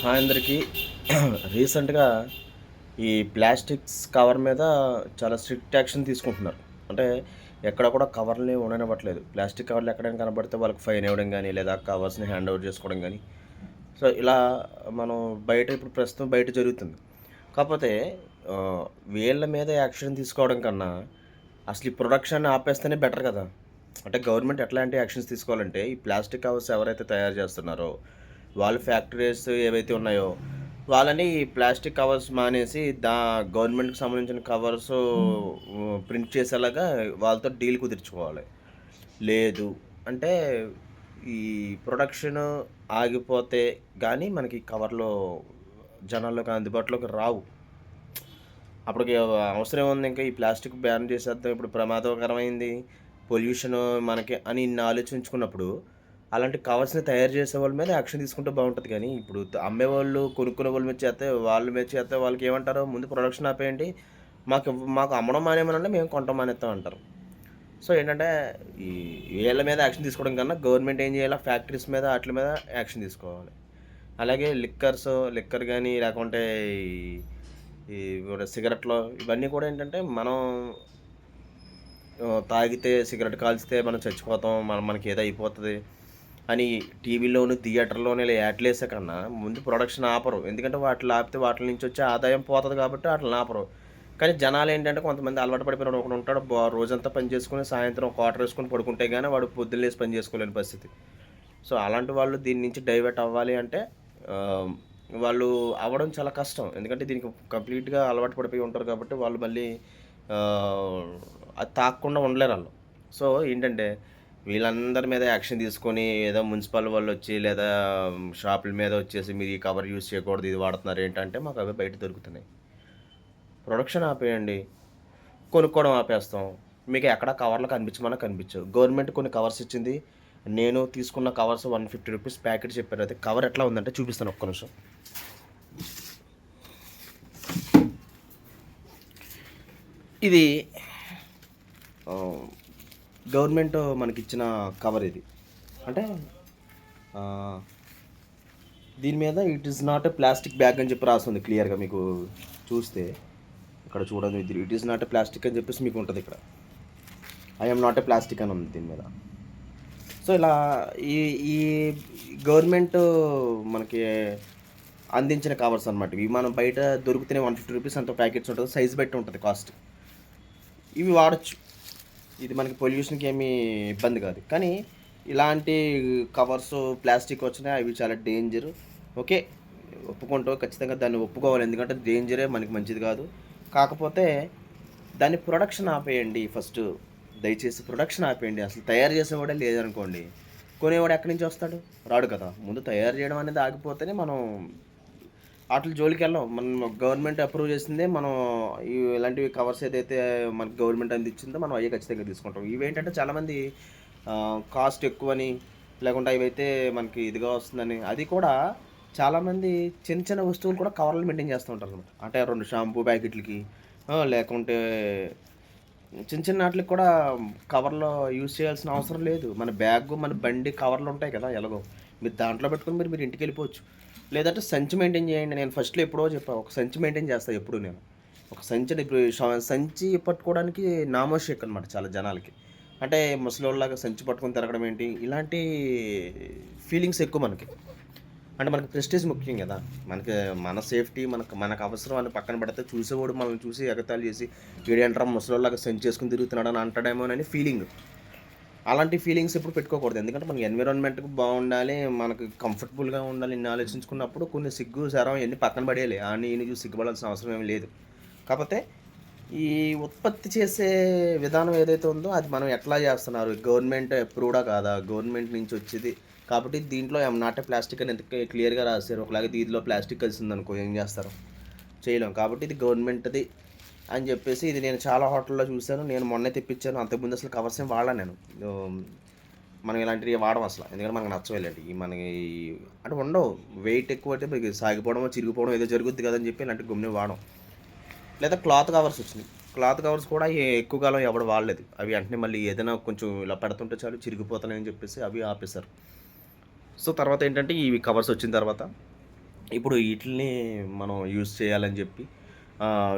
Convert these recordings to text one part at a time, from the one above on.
అందరికీ రీసెంట్‌గా ఈ ప్లాస్టిక్స్ కవర్ మీద చాలా స్ట్రిక్ట్ యాక్షన్ తీసుకుంటున్నారు. అంటే ఎక్కడ కూడా కవర్‌లని ఉండనివ్వట్లేదు. ప్లాస్టిక్ కవర్లు ఎక్కడైనా కనపడితే వాళ్ళకి ఫైన్ ఇవ్వడం గానీ, లేదా కవర్స్‌ని హ్యాండ్ ఓవర్ చేసుకోవడం గానీ, సో ఇలా మనం ఇప్పుడు ప్రస్తుతం బయట జరుగుతుంది. కాపోతే వీళ్ళ మీద యాక్షన్ తీసుకోవడం కన్నా, అసలు ఈ ప్రొడక్షన్ ఆపేస్తేనే బెటర్ కదా! అంటే గవర్నమెంట్ ఎట్లాంటి యాక్షన్స్ తీసుకోవాలంటే, ఈ ప్లాస్టిక్ కవర్స్ ఎవరైతే తయారు చేస్తున్నారో, వాళ్ళు ఫ్యాక్టరీస్ ఏవైతే ఉన్నాయో, వాళ్ళని ఈ ప్లాస్టిక్ కవర్స్ మానేసి, గవర్నమెంట్‌కి సంబంధించిన కవర్సు ప్రింట్ చేసేలాగా వాళ్ళతో డీల్ కుదుర్చుకోవాలి. లేదు అంటే, ఈ ప్రొడక్షన్ ఆగిపోతే గానీ మనకి కవర్లు జనాల్లోకి అందుబాటులోకి రావు. అప్పటికి అవసరం ఏముంది, ఇంకా ఈ ప్లాస్టిక్ బ్యాన్ చేసేద్దాం, ఇప్పుడు ప్రమాదకరమైంది, పొల్యూషను మనకి అని ఇన్ని ఆలోచించుకున్నప్పుడు, అలాంటి కవర్స్‌ని తయారు చేసేవాళ్ళ మీద యాక్షన్ తీసుకుంటే బావుంటది గానీ, ఇప్పుడు అమ్మేవాళ్ళు, కొనుక్కునే వాళ్ళ మీద చేస్తే వాళ్ళ మీద చేస్తే వాళ్ళకేమంటారు, ముందు ప్రొడక్షన్ ఆపేయండి, మాకు అమ్మడం మానేయమనండి, మేము కొనటం మానేత్తాం అంటారు. సో ఏంటంటే, ఈ వీళ్ళ మీద యాక్షన్ తీసుకోవడం కన్నా గవర్నమెంట్ ఏం చేయాలా, ఫ్యాక్టరీస్ మీద ఆటిల మీద యాక్షన్ తీసుకోవాలి. అలాగే లిక్కర్ గానీ, లేకుంటే ఈ సిగరెట్లు ఇవన్నీ కూడా ఏంటంటే, మనం తాగితే, సిగరెట్ కాల్చితే మనం చచ్చిపోతాం, మనకేదో అయిపోతది అని టీవీలోను, థియేటర్‌లోను ఇలా యాడ్లేసే కన్నా ముందు ప్రొడక్షన్ ఆపరు. ఎందుకంటే వాటిలో ఆపితే వాటిల నుంచి వచ్చే ఆదాయం పోతది కాబట్టి ఆటిలిని ఆపరు. కానీ జనాలేంటంటే, కొంతమంది అలవాటు పడిపోయినోడు ఒకడుంటాడు. రోజంతా పని చేసుకొని సాయంత్రం ఒక క్వార్టర్ ఏసుకొని పడుకుంటే గాని వాడు పొద్దున్న లేసి పని చేసుకోలేని పరిస్థితి. సో అలాంటి వాళ్ళు దీని నుంచి డైవర్ట్ అవ్వాలి అంటే ఆహ్, వాళ్ళు అవ్వడం చాలా కష్టం. ఎందుకంటే దీనికి కంప్లీట్‌గా అలవాటు పడిపోయి ఉంటారు కాబట్టి వాళ్ళు మళ్ళీ ఆహ్, అది తాగకుండా ఉండలేరాళ్ళు. సో ఏంటంటే, వీళ్ళందరి మీద యాక్షన్ తీసుకొని ఏదో మున్సిపల్ వాళ్ళొచ్చి లేదా షాపుల మీద వచ్చేసి మీరు ఈ కవర్ యూజ్ చేయకూడదు, ఇది వాడుతున్నారు ఏంటంటే, మాకు అవే బయట దొరుకుతున్నాయి. ప్రొడక్షన్ ఆపేయండి. కొనుక్కోవడం ఆపేస్తాం. మీకు ఎక్కడ కవర్లు కనిపించమన్నా కనిపించవు. గవర్నమెంట్ కొన్ని కవర్స్ ఇచ్చింది. నేను తీసుకున్న కవర్స్ రూ. 150 ప్యాకెట్ చెప్పారు. అయితే కవర్ ఎట్లా ఉందంటే చూపిస్తాను, ఒక్క నిమిషం. ఇది గవర్నమెంట్ మనకిచ్చిన కవర్ ఇది. అంటే దీని మీద it is not a plastic bag అని చెప్పి రాస్తుంది క్లియర్‌గా మీకు చూస్తే. ఇక్కడ చూడండి, it is not a plastic అని చెప్పేసి మీకు ఉంటది ఇక్కడ. I am not a plastic అని ఉంది దీని మీద. సో ఇలా ఈ ఈ గవర్నమెంట్ మనకి అందించిన కవర్స్ అనమాట ఇవి. మనం బయట దొరుకుతున్నాయి రూ. 150 అంత ప్యాకెట్స్ ఉంటది. సైజ్ బట్టి ఉంటది కాస్ట్. ఇవి వాడొచ్చు. ఇది మనకి పొల్యూషన్‌కి ఏమీ ఇబ్బంది కాదు. కానీ ఇలాంటి కవర్స్ ప్లాస్టిక్ వచ్చినాయి, అవి చాలా డేంజరు. ఓకే. ఒప్పుకుంటాం, ఖచ్చితంగా దాన్ని ఒప్పుకోవాలి. ఎందుకంటే డేంజరే, మనకి మంచిది కాదు. కాకపోతే దాన్ని ప్రొడక్షన్ ఆపేయండి ఫస్టు. దయచేసి ప్రొడక్షన్ ఆపేయండి. అసలు తయారు చేసేవాడే లేదనుకోండి, కొనేవాడు ఎక్కడి నుంచి వస్తాడు? రాడు కదా! ముందు తయారు చేయడం అనేది ఆగిపోతేనే మనం ఆటిల జోలికెళ్ళం. మనం గవర్నమెంట్ అప్రూవ్ చేసిందే మనం ఇలాంటివి కవర్స్ ఏదైతే మనకు గవర్నమెంట్ అందించిందో మనం అయ్యే ఖచ్చితంగా తీసుకుంటాం. ఇవేంటంటే చాలామంది కాస్ట్ ఎక్కువని, లేకుంటే ఇవైతే మనకి ఇదిగా వస్తుందని, అది కూడా చాలామంది చిన్న చిన్న వస్తువులు కూడా కవర్లు మెయింటైన్ చేస్తూ ఉంటారనమాట. అంటే 2 షాంపూ ప్యాకెట్లకి లేకుంటే చిన్న చిన్న ఆటిలకి కూడా కవర్‌లో యూజ్ చేయాల్సిన అవసరం లేదు. మన బ్యాగు, మన బండి కవర్లు ఉంటాయి కదా ఎలాగో. మీరు దాంట్లో పెట్టుకొని మీరు ఇంటికెళ్ళిపోవచ్చు. లేదంటే సంచి మెయింటైన్ చేయండి. నేను ఫస్ట్‌లో ఎప్పుడో చెప్పా. ఒక సంచి మెయింటైన్ చేస్తా ఎప్పుడు నేను. ఒక సంచిని ఇప్పుడు సంచి పట్టుకోవడానికి నామోషిక్ అనమాట చాలా జనాలకి. అంటే ముసలోళ్ళలాగా సంచి పట్టుకొని తిరగడం ఏంటి? ఇలాంటి ఫీలింగ్స్ ఎక్కువ మనకి. అంటే మనకి ప్రెస్టీజ్ ముఖ్యం గదా! మన సేఫ్టీ, మనకు అవసరం అని పక్కన పెడితే, చూసేవాడు మనల్ని చూసి ఎగతాళి చేసి, ఈడేంట్రా ముసలోళ్ళలాగా సంచేసుకొని తిరుగుతున్నాడని అంటాడేమోనని ఫీలింగ్. అలాంటి ఫీలింగ్స్ ఎప్పుడు పెట్టుకోకూడదు. ఎందుకంటే మన ఎన్విరాన్మెంట్‌కి బావుండాలి, మనకు కంఫర్టబుల్‌గా ఉండాలి. ఇన్ని ఆలోచించుకున్నప్పుడు కొన్ని సిగ్గు, శరం ఇయన్నీ పక్కన పడేయాలి. ఆడిని ఈడిని చూసి సిగ్గుపడాల్సిన అవసరం ఏమి లేదు. కాపోతే ఈ ఉత్పత్తి చేసే విధానం ఏదైతే ఉందో అది మనం ఎట్లా చేస్తున్నారు? గవర్నమెంట్ అప్రూవ్డా కాదా? గవర్నమెంట్ నుంచి వచ్చేది కాబట్టి దీంట్లో ఐయామ్ నాట్ ఏ ప్లాస్టిక్ అని ఎంత క్లియర్‌గా రాశారు. ఒకలాగా దీనిలో ప్లాస్టిక్ కలిసిందనుకో ఏం చేస్తారు? చేయలేం. కాబట్టి ఇది గవర్నమెంట్‌ది అని చెప్పేసి, ఇది నేను చాలా హోటల్‌లో చూసాను. నేను మొన్నే తెప్పించాను. అంతకుముందు అసలు కవర్స్ ఏం వాడలా నేను. ఆహ్, మనం ఇలాంటివి వాడం అసల. ఎందుకంటే మనకు నచ్చవు ఇలాంటియి. మనకి అంటే ఉండవు. వెయిట్ ఎక్కువైతే మనకి సాగిపోవడమో, చిరిగిపోవడం ఏదో జరుగుద్ది కదా అని చెప్పి ఇలాంటివి గమ్మునే వాడం. లేదా క్లాత్ కవర్స్ వచ్చినాయి. క్లాత్ కవర్స్ కూడా ఎక్కువ కాలం ఎవడు వాడలేదు. అవి వెంటనే మళ్ళీ ఏదైనా కొంచెం ఇలా పెడుతుంటే చాలు చిరిగిపోతున్నాయని చెప్పేసి అవి ఆపేశారు. సో తర్వాత ఏంటంటే, ఇవి కవర్స్ వచ్చిన తర్వాత ఇప్పుడు వీటిల్ని మనం యూజ్ చేయాలని చెప్పి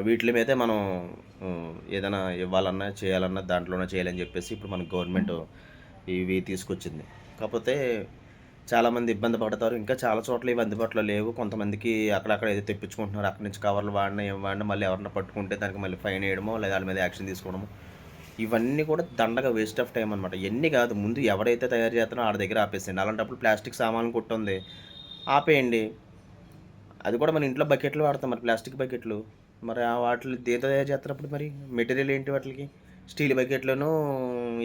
వీటిల మీదే మనం ఏదైనా ఇవ్వాలన్నా, చేయాలన్నా దాంట్లోనే చేయాలని చెప్పేసి ఇప్పుడు మన గవర్నమెంట్ ఇవి తీసుకొచ్చింది. కాపోతే చాలామంది ఇబ్బంది పడతారు. ఇంకా చాలా చోట్ల ఇవి అందుబాటులో లేవు. కొంతమందికి అక్కడక్కడ ఏదో తెప్పించుకుంటున్నారు. అక్కడి నుంచి కవర్లు వాడినా, ఏం వాడినా మళ్ళీ ఎవరైనా పట్టుకుంటే దానికి మళ్ళీ ఫైన్ ఎయడమో, లేదా ఆళ్ళ మీద యాక్షన్ తీసుకోవడమో, ఇవన్నీ కూడా దండగ వేస్ట్ ఆఫ్ టైమ్ అనమాట. ఇయన్నీ కాదు, ముందు ఎవరైతే తయారు చేస్తున్నారో ఆడి దగ్గర ఆపేసేయండి. అలాంటప్పుడు ప్లాస్టిక్ సామాన్లు కొట్టుంది ఆపేయండి. అది కూడా మన ఇంట్లో బకెట్లు వాడతాం మరి, ప్లాస్టిక్ బకెట్లు. మరి ఆ వాటిలు దేంతో తయారు చేత్తన్నప్పుడు మరి? మెటీరియల్ ఏంటి వాటిలికి? స్టీల్ బకెట్‌లోనూ,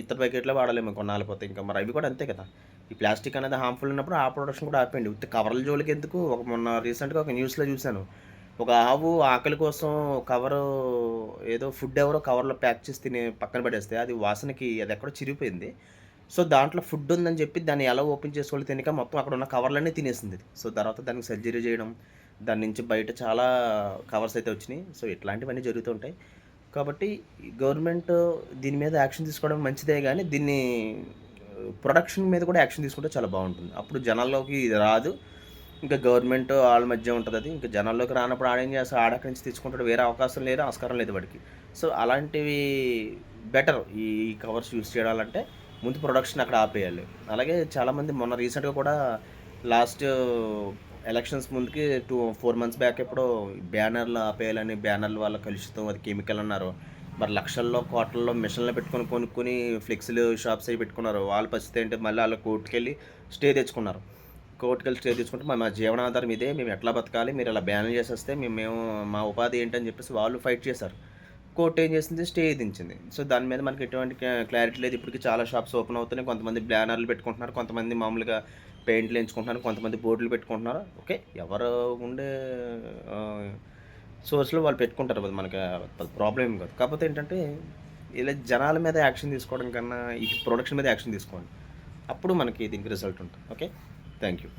ఇత్తడి బకెట్‌లో వాడాలేమో కొన్నాళ్ళపోతే ఇంకా. మరి అవి కూడా అంతే కదా! ఈ ప్లాస్టిక్ అనేది హార్మ్‌ఫుల్ ఉన్నప్పుడు ఆ ప్రొడక్షన్ కూడా ఆపేయండి. ఉత్తి కవర్ల జోలికెందుకు? మొన్న రీసెంట్‌గా ఒక న్యూస్‌లో చూసాను. ఒక ఆవు ఆకలి కోసం కవరు, ఏదో ఫుడ్ ఎవరో కవర్‌లో ప్యాక్ చేసి తిని పక్కన పడేస్తే అది వాసనకి అది ఎక్కడో చిరిగిపోయింది. సో, దాంట్లో ఫుడ్ ఉందని చెప్పి దాన్ని ఎలా ఓపెన్ చేసుకోవాలో తెలియక మొత్తం అక్కడున్న కవర్లన్నీ తినేసిందది. సో, తర్వాత దానికి సర్జరీ చేయడం, దాని నుంచి బయట చాలా కవర్స్ అయితే వచ్చినియి. సో, ఇట్లాంటివన్నీ జరుగుతూ ఉంటాయి. కాబట్టి గవర్నమెంట్ దీని మీద యాక్షన్ తీసుకోవడం మంచిదే గానీ, దీన్ని ప్రొడక్షన్ మీద కూడా యాక్షన్ తీసుకుంటే చాలా బావుంటుంది. అప్పుడు జనాల్లోకి ఇది రాదు. ఇంకా గవర్నమెంట్ ఆళ్ళ మధ్య ఉంటదది. ఇంక జనాల్లోకి రానప్పుడు ఆడేం చేస్తాడు? ఆడెక్కడి నుంచి తెచ్చుకుంటాడు? వేరే అవకాశం లేదు, ఆస్కారం లేదు వాడికి. సో, అలాంటివి బెటర్. ఈ కవర్స్ యూజ్ చేయడాలంటే ముందు ప్రొడక్షన్ అక్కడ ఆపేయాలి. అలాగే చాలామంది మొన్న రీసెంట్‌గా కూడా లాస్ట్ ఎలక్షన్స్ ముందుకి 4 మంత్స్ బ్యాక్ ఎప్పుడో బ్యానర్లు ఆపేయాలని, బ్యానర్ల వల్ల కలుషితం, అది కెమికల్ అన్నారు. మరి లక్షల్లో, కోట్లల్లో మిషన్లు పెట్టుకొని కొనుక్కొని ఫ్లెక్సీలు షాప్స్ అయి పెట్టుకున్నారు. వాళ్ళ పరిస్థితి ఏంటి? మళ్ళీ ఆళ్ళు కోర్ట్‌కెళ్ళి స్టే తెచ్చుకున్నారు. కోర్టుకెళ్ళి స్టే తీసుకుంటే మా మా జీవనాధారం ఇదే, మేము ఎట్లా బతకాలి, మీరు ఇలా బ్యాన్లు చేసేస్తే మేము మా ఉపాధి ఏంటని చెప్పేసి వాళ్ళు ఫైట్ చేశారు. కోర్ట్ ఏం చేసింది? స్టే విధించింది. సో, దాని మీద మనకి ఎటువంటి క్లారిటీ లేదు. ఇప్పటికి చాలా షాప్స్ ఓపెన్ అవుతున్నాయి. కొంతమంది బ్యానర్లు పెట్టుకుంటున్నారు. కొంతమంది మామూలుగా పెయింట్లు ఎంచుకుంటున్నారు. కొంతమంది బోర్డులు పెట్టుకుంటున్నారు. ఓకే. ఎవరు ఉండే ఆహ్, సోర్స్‌లో వాళ్ళు పెట్టుకుంటారు. అది మనకి ప్రాబ్లమ్ ఏం కాదు. కాకపోతే ఏంటంటే ఇలా జనాల మీద యాక్షన్ తీసుకోవడం కన్నా ఈ ప్రొడక్షన్ మీద యాక్షన్ తీసుకోండి. అప్పుడు మనకి దీనికి రిజల్ట్ ఉంటుంది. ఓకే. Thank you.